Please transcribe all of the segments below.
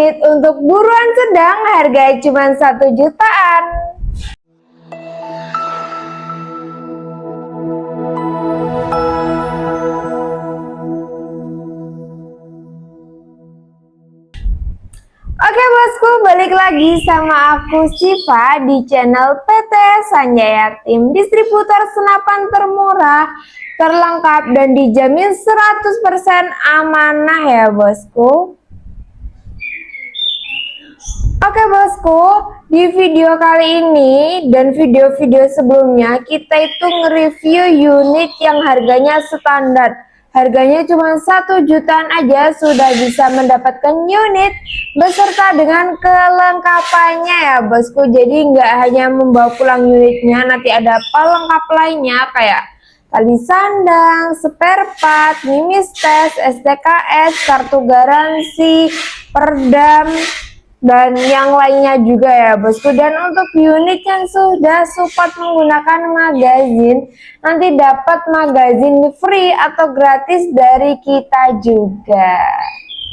unit untuk buruan sedang, harga cuma 1 jutaan. Oke bosku, balik lagi sama aku Siva di channel PT Sanjaya, tim distributor senapan termurah, terlengkap dan dijamin 100% amanah ya bosku. Oke bosku, di video kali ini dan video-video sebelumnya kita itu nge-review unit yang harganya standar. Harganya cuma 1 jutaan aja sudah bisa mendapatkan unit beserta dengan kelengkapannya ya bosku. Jadi nggak hanya membawa pulang unitnya, nanti ada pelengkap lainnya kayak tali sandang, spare part, mimis tes, STKS, kartu garansi, perdam, dan yang lainnya juga ya bosku. Dan untuk unit yang sudah support menggunakan magazin, nanti dapat magazin free atau gratis dari kita juga.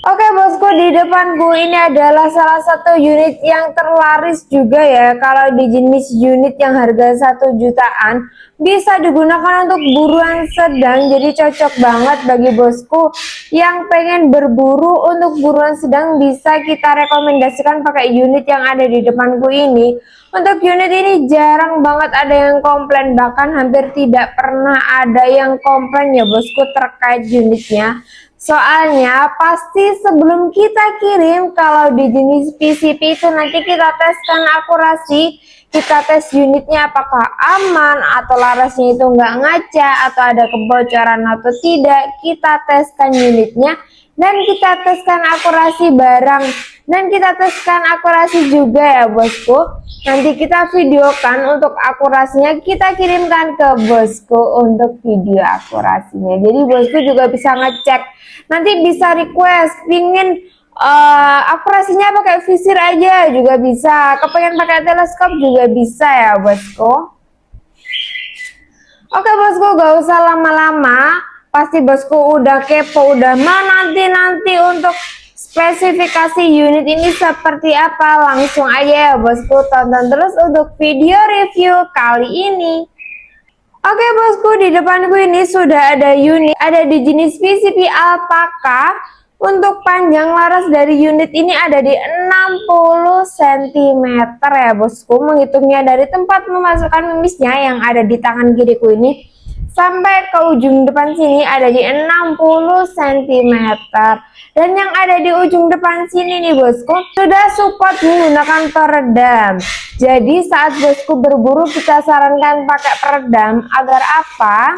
Oke bosku, di depanku ini adalah salah satu unit yang terlaris juga ya. Kalau di jenis unit yang harga 1 jutaan bisa digunakan untuk buruan sedang, jadi cocok banget bagi bosku yang pengen berburu untuk buruan sedang. Bisa kita rekomendasikan pakai unit yang ada di depanku ini. Untuk unit ini jarang banget ada yang komplain, bahkan hampir tidak pernah ada yang komplain ya bosku terkait unitnya. Soalnya pasti sebelum kita kirim, kalau di jenis PCP itu nanti kita teskan akurasi, kita tes unitnya apakah aman atau larasnya itu nggak ngaca atau ada kebocoran atau tidak. Kita teskan unitnya dan kita teskan akurasi barang dan kita teskan akurasi juga ya bosku. Nanti kita videokan untuk akurasinya, kita kirimkan ke bosku untuk video akurasinya. Jadi bosku juga bisa ngecek, nanti bisa request pingin akurasinya pakai visir aja juga bisa, kepengen pakai teleskop juga bisa ya bosku. Oke bosku, gak usah lama-lama, pasti bosku udah kepo, udah menanti-nanti untuk spesifikasi unit ini seperti apa. Langsung aja ya bosku, tonton terus untuk video review kali ini. Oke bosku, di depanku ini sudah ada unit, ada di jenis PCP Alpaka. Untuk panjang laras dari unit ini ada di 60 cm ya bosku. Menghitungnya dari tempat memasukkan mimisnya yang ada di tangan kiriku ini sampai ke ujung depan sini ada di 60 cm. Dan yang ada di ujung depan sini nih bosku sudah support menggunakan peredam. Jadi saat bosku berburu kita sarankan pakai peredam agar apa?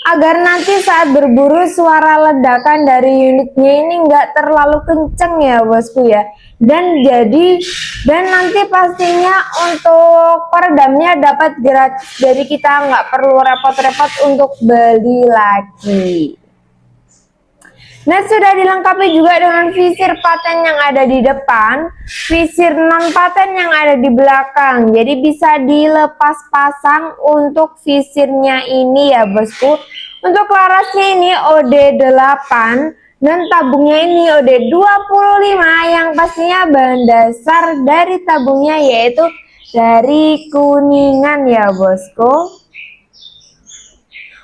Agar nanti saat berburu suara ledakan dari unitnya ini enggak terlalu kenceng ya bosku ya. Dan nanti pastinya untuk peredamnya dapat gratis, jadi kita nggak perlu repot-repot untuk beli lagi. Nah, sudah dilengkapi juga dengan visir paten yang ada di depan, visir non paten yang ada di belakang. Jadi bisa dilepas pasang untuk visirnya ini ya bosku. Untuk larasnya ini OD8 dan tabungnya ini OD25, yang pastinya bahan dasar dari tabungnya yaitu dari Kuningan ya bosku.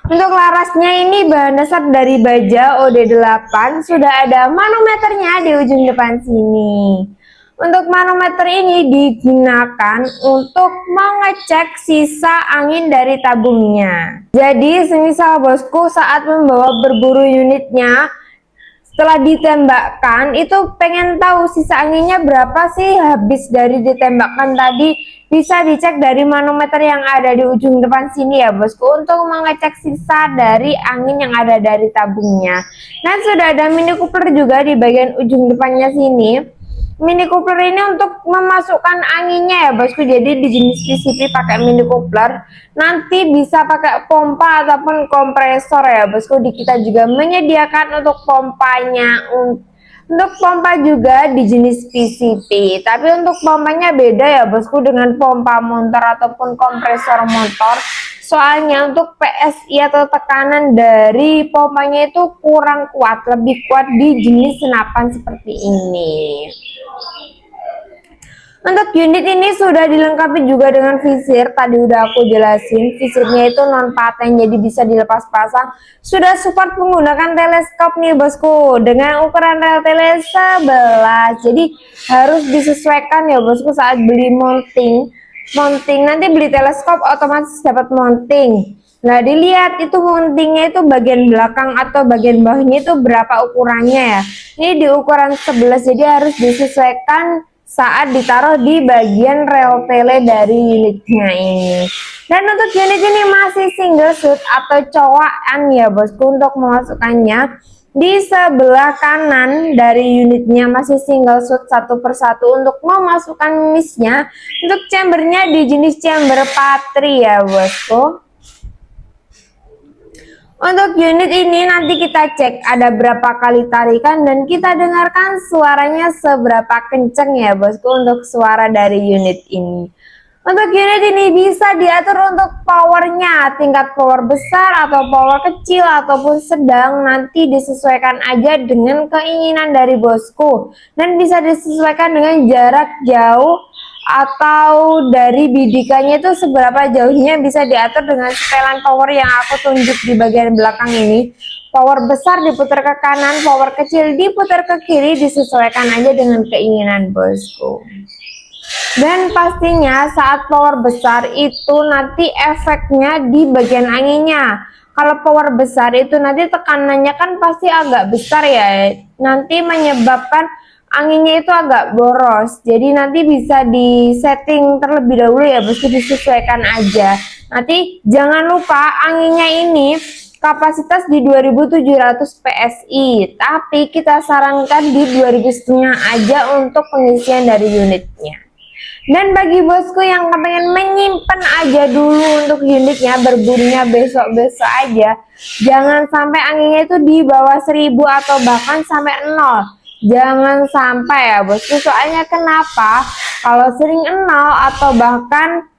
Untuk larasnya ini bahan dasar dari baja OD8, sudah ada manometernya di ujung depan sini. Untuk manometer ini digunakan untuk mengecek sisa angin dari tabungnya. Jadi semisal bosku saat membawa berburu unitnya, setelah ditembakkan itu pengen tahu sisa anginnya berapa sih habis dari ditembakkan tadi, bisa dicek dari manometer yang ada di ujung depan sini ya bosku untuk mengecek sisa dari angin yang ada dari tabungnya. Dan sudah ada mini coupler juga di bagian ujung depannya sini. Mini coupler ini untuk memasukkan anginnya ya bosku, jadi di jenis PCP pakai mini coupler. Nanti bisa pakai pompa ataupun kompresor ya bosku. Di kita juga menyediakan untuk pompanya. Untuk pompa juga di jenis PCP, tapi untuk pompanya beda ya bosku dengan pompa motor ataupun kompresor motor. Soalnya untuk PSI atau tekanan dari pompanya itu kurang kuat, lebih kuat di jenis senapan seperti ini. Untuk unit ini sudah dilengkapi juga dengan visir. Tadi udah aku jelasin, visirnya itu non paten, jadi bisa dilepas pasang. Sudah support menggunakan teleskop nih bosku, dengan ukuran rel tele 11. Jadi harus disesuaikan ya bosku saat beli mounting. Nanti beli teleskop otomatis dapat mounting. Nah, dilihat itu mountingnya itu bagian belakang atau bagian bawahnya itu berapa ukurannya ya. Ini di ukuran 11, jadi harus disesuaikan saat ditaruh di bagian rel tele dari unitnya ini. Dan untuk unit ini masih single shoot atau cowakan ya bosku. Untuk memasukkannya di sebelah kanan dari unitnya masih single shoot satu persatu. Untuk memasukkan misnya, untuk chambernya di jenis chamber patri ya bosku. Untuk unit ini nanti kita cek ada berapa kali tarikan dan kita dengarkan suaranya seberapa kenceng ya bosku untuk suara dari unit ini. Untuk unit ini bisa diatur untuk powernya, tingkat power besar atau power kecil ataupun sedang, nanti disesuaikan aja dengan keinginan dari bosku. Dan bisa disesuaikan dengan jarak jauh atau dari bidikannya itu seberapa jauhnya, bisa diatur dengan setelan power yang aku tunjuk di bagian belakang ini. Power besar diputar ke kanan, power kecil diputar ke kiri, disesuaikan aja dengan keinginan bosku. Dan pastinya saat power besar itu nanti efeknya di bagian anginnya. Kalau power besar itu nanti tekanannya kan pasti agak besar ya, nanti menyebabkan anginnya itu agak boros. Jadi nanti bisa di setting terlebih dahulu ya bosku, disesuaikan aja. Nanti jangan lupa anginnya ini kapasitas di 2700 PSI, tapi kita sarankan di 2500 aja untuk pengisian dari unitnya. Dan bagi bosku yang pengen menyimpan aja dulu untuk unitnya, berburunya besok-besok aja, jangan sampai anginnya itu di bawah 1000 atau bahkan sampai 0. Jangan sampai ya bosku, soalnya kenapa? Kalau sering 0 atau bahkan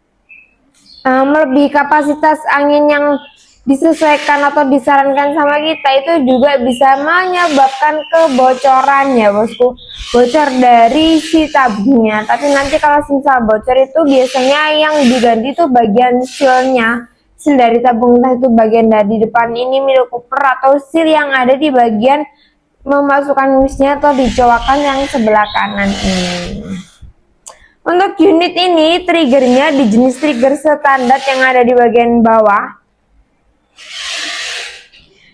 melebihi kapasitas angin yang disesuaikan atau disarankan sama kita, itu juga bisa menyebabkan kebocoran ya bosku, bocor dari si tabungnya. Tapi nanti kalau misal bocor itu biasanya yang diganti itu bagian sealnya, seal dari tabung, entah itu bagian dari depan ini milik Cooper atau seal yang ada di bagian memasukkan misnya atau dicowakan yang sebelah kanan ini. Untuk unit ini triggernya di jenis trigger standar yang ada di bagian bawah.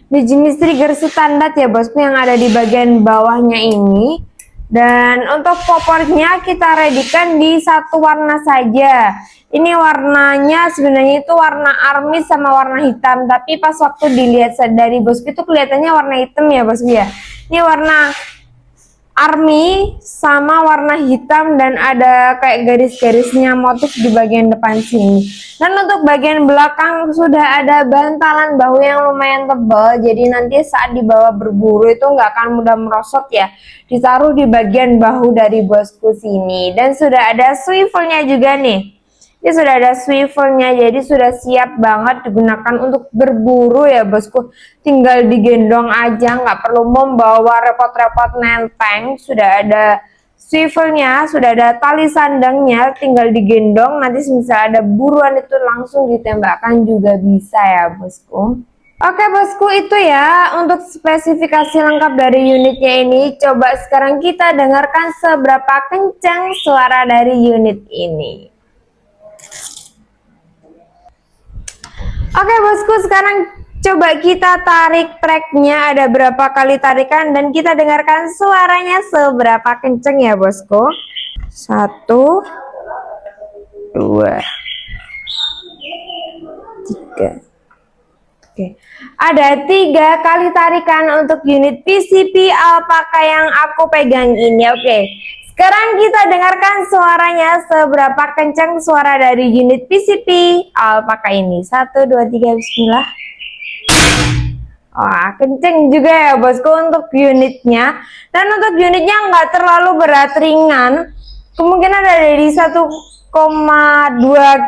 Di jenis trigger standar ya bosku yang ada di bagian bawahnya ini. Dan untuk popornya kita readykan di satu warna saja. Ini warnanya sebenarnya itu warna army sama warna hitam, tapi pas waktu dilihat dari bosku itu kelihatannya warna hitam ya bosku ya. Ini warna army sama warna hitam dan ada kayak garis-garisnya motif di bagian depan sini. Dan untuk bagian belakang sudah ada bantalan bahu yang lumayan tebal, jadi nanti saat dibawa berburu itu nggak akan mudah merosot ya. Ditaruh di bagian bahu dari bosku sini. Dan sudah ada swivelnya juga nih. Ini sudah ada swivelnya, jadi sudah siap banget digunakan untuk berburu ya bosku. Tinggal digendong aja, nggak perlu membawa repot-repot nenteng. Sudah ada swivelnya, sudah ada tali sandangnya, tinggal digendong. Nanti misal ada buruan itu langsung ditembakkan juga bisa ya bosku. Oke bosku, itu ya untuk spesifikasi lengkap dari unitnya ini. Coba sekarang kita dengarkan seberapa kencang suara dari unit ini. Oke bosku, sekarang coba kita tarik tracknya, ada berapa kali tarikan dan kita dengarkan suaranya seberapa kenceng ya bosku. 1, 2, 3. Oke, ada 3 kali tarikan untuk unit PCP Alpaka yang aku pegang ini. Oke, sekarang kita dengarkan suaranya seberapa kencang suara dari unit PCP Alpaka ini. 1, 2, 3, bismillah. Wah, kenceng juga ya bosku untuk unitnya. Dan untuk unitnya nggak terlalu berat, ringan. kemungkinan ada dari 1,2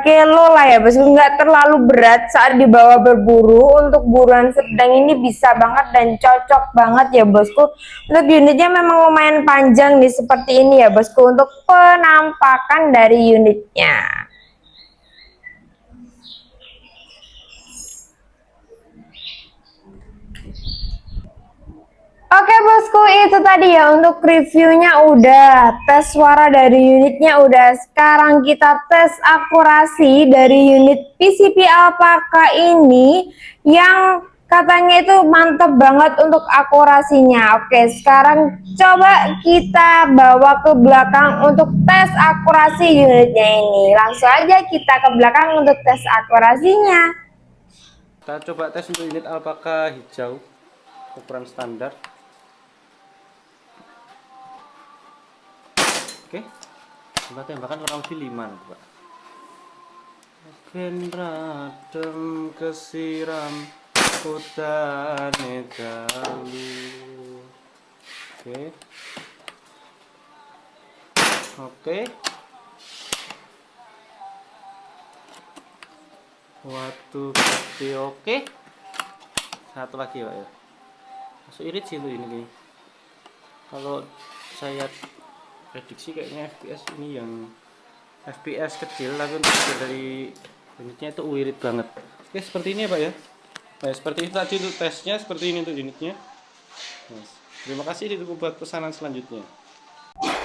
kilo lah ya bosku, nggak terlalu berat saat dibawa berburu. Untuk buruan sedang ini bisa banget dan cocok banget ya bosku. Untuk unitnya memang lumayan panjang nih seperti ini ya bosku, untuk penampakan dari unitnya. Oke bosku, itu tadi ya untuk reviewnya udah, tes suara dari unitnya udah. Sekarang kita tes akurasi dari unit PCP Alpaka ini yang katanya itu mantep banget untuk akurasinya. Oke, sekarang coba kita bawa ke belakang untuk tes akurasi unitnya ini. Langsung aja kita ke belakang untuk tes akurasinya. Kita coba tes untuk unit Alpaka hijau ukuran standar. Oke, coba tembakan kurang lebih 5 Pak. Radem kesiram kutane dalu. Oke. Waktu pasti oke. Satu lagi Pak ya. Masuk irit sih ini nih. Kalau saya prediksi kayaknya FPS ini yang FPS kecil, tapi untuk dari unitnya itu irit banget. Oke, seperti ini ya Pak ya. Nah, seperti itu tadi untuk tesnya, seperti ini untuk unitnya. Nah, terima kasih, ditunggu buat pesanan selanjutnya.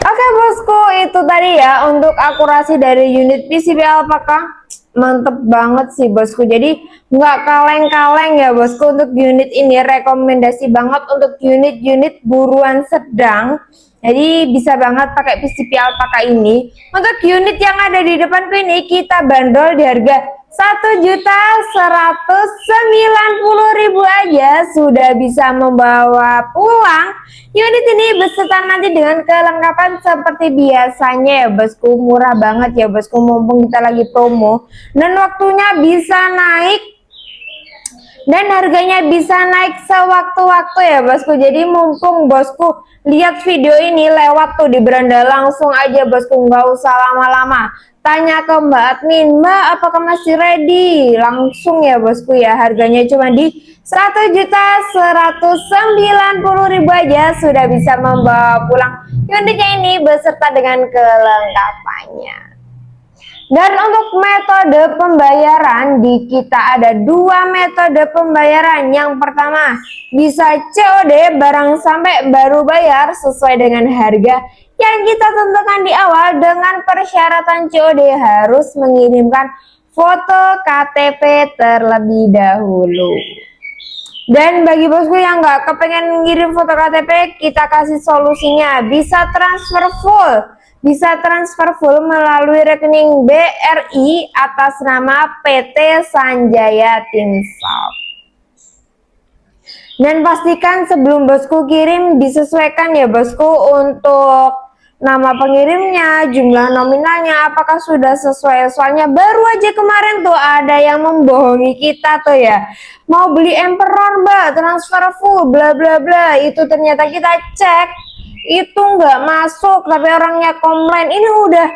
Oke bosku, itu tadi ya untuk akurasi dari unit PCB Alpaka. Mantep banget sih bosku, jadi nggak kaleng-kaleng ya bosku. Untuk unit ini rekomendasi banget untuk unit-unit buruan sedang, jadi bisa banget pakai PCB Alpaka ini. Untuk unit yang ada di depanku ini kita bandrol di harga 1.190.000 aja sudah bisa membawa pulang unit ini beserta nanti dengan kelengkapan seperti biasanya ya bosku. Murah banget ya bosku, mumpung kita lagi promo dan waktunya bisa naik dan harganya bisa naik sewaktu-waktu ya bosku. Jadi mumpung bosku lihat video ini lewat tuh di beranda, langsung aja bosku, nggak usah lama-lama, tanya ke Mbak admin, Mbak apakah masih ready, langsung ya bosku ya. Harganya cuma di 1.190.000 aja sudah bisa membawa pulang unitnya ini beserta dengan kelengkapannya. Dan untuk metode pembayaran di kita ada dua metode pembayaran. Yang pertama bisa COD barang sampai baru bayar sesuai dengan harga yang kita tentukan di awal, dengan persyaratan COD harus mengirimkan foto KTP terlebih dahulu. Dan bagi bosku yang nggak kepengen ngirim foto KTP, kita kasih solusinya, bisa transfer full melalui rekening BRI atas nama PT Sanjaya Timshop. Dan pastikan sebelum bosku kirim disesuaikan ya bosku untuk nama pengirimnya, jumlah nominalnya apakah sudah sesuai. Soalnya baru aja kemarin tuh ada yang membohongi kita tuh ya, mau beli Emperor Mbak, transfer full bla bla bla. Itu ternyata kita cek itu nggak masuk, tapi orangnya komplain ini udah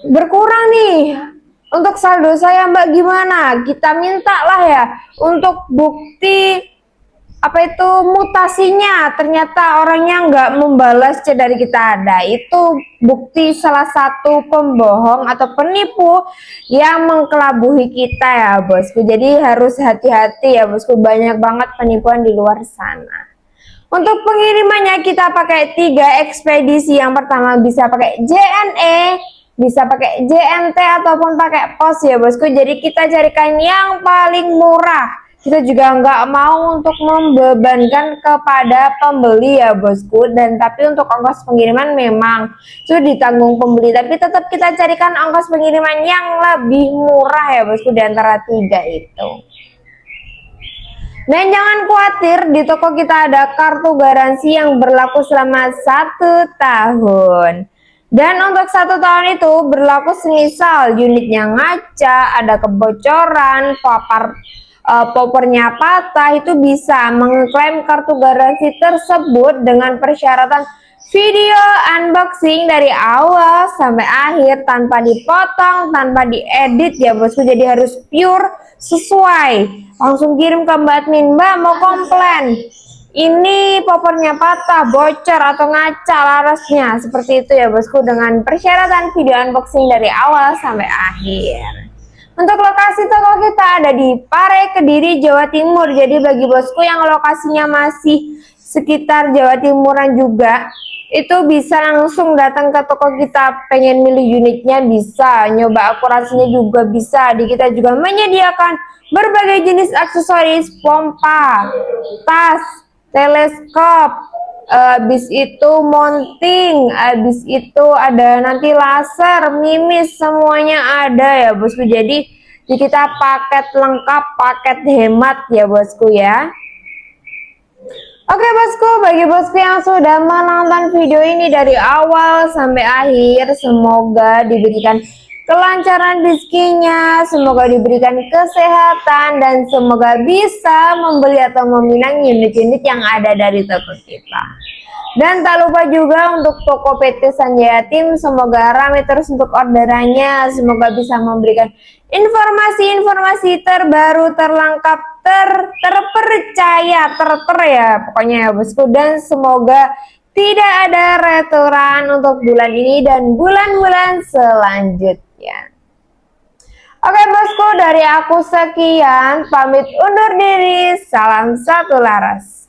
berkurang nih untuk saldo saya Mbak, gimana? Kita minta lah ya untuk bukti apa itu mutasinya, ternyata orangnya nggak membalas chat dari kita. Ada itu bukti salah satu pembohong atau penipu yang mengkelabuhi kita ya bosku. Jadi harus hati-hati ya bosku, banyak banget penipuan di luar sana. Untuk pengirimannya kita pakai 3 ekspedisi. Yang pertama bisa pakai JNE, bisa pakai JNT ataupun pakai pos ya bosku. Jadi kita carikan yang paling murah. Kita juga nggak mau untuk membebankan kepada pembeli ya bosku. Dan tapi untuk ongkos pengiriman memang sudah ditanggung pembeli, tapi tetap kita carikan ongkos pengiriman yang lebih murah ya bosku di antara 3 itu. Dan jangan khawatir, di toko kita ada kartu garansi yang berlaku selama 1 tahun. Dan untuk 1 tahun itu berlaku semisal unitnya ngaca, ada kebocoran, papar popernya patah, itu bisa mengklaim kartu garansi tersebut dengan persyaratan video unboxing dari awal sampai akhir tanpa dipotong, tanpa diedit ya bosku. Jadi harus pure sesuai. Langsung kirim ke Mbak admin, Mbak mau komplain ini popernya patah, bocor atau ngaca larasnya, seperti itu ya bosku, dengan persyaratan video unboxing dari awal sampai akhir. Untuk lokasi toko kita ada di Pare, Kediri, Jawa Timur. Jadi bagi bosku yang lokasinya masih sekitar Jawa Timuran juga, itu bisa langsung datang ke toko kita. Pengen milih unitnya bisa, nyoba akurasinya juga bisa. Di kita juga menyediakan berbagai jenis aksesoris, pompa, tas, teleskop, habis itu mounting, habis itu ada nanti laser, mimis, semuanya ada ya bosku. Jadi di kita paket lengkap, paket hemat ya bosku ya. Oke bosku, bagi bosku yang sudah menonton video ini dari awal sampai akhir, semoga diberikan kelancaran rezekinya, semoga diberikan kesehatan, dan semoga bisa membeli atau meminang unit-unit yang ada dari toko kita. Dan tak lupa juga untuk toko PT Sanjaya Tim, semoga ramai terus untuk orderannya, semoga bisa memberikan informasi-informasi terbaru, terlengkap, terpercaya, ya pokoknya ya bosku. Dan semoga tidak ada returan untuk bulan ini dan bulan-bulan selanjutnya. Oke bosku, dari aku sekian, pamit undur diri, salam satu laras.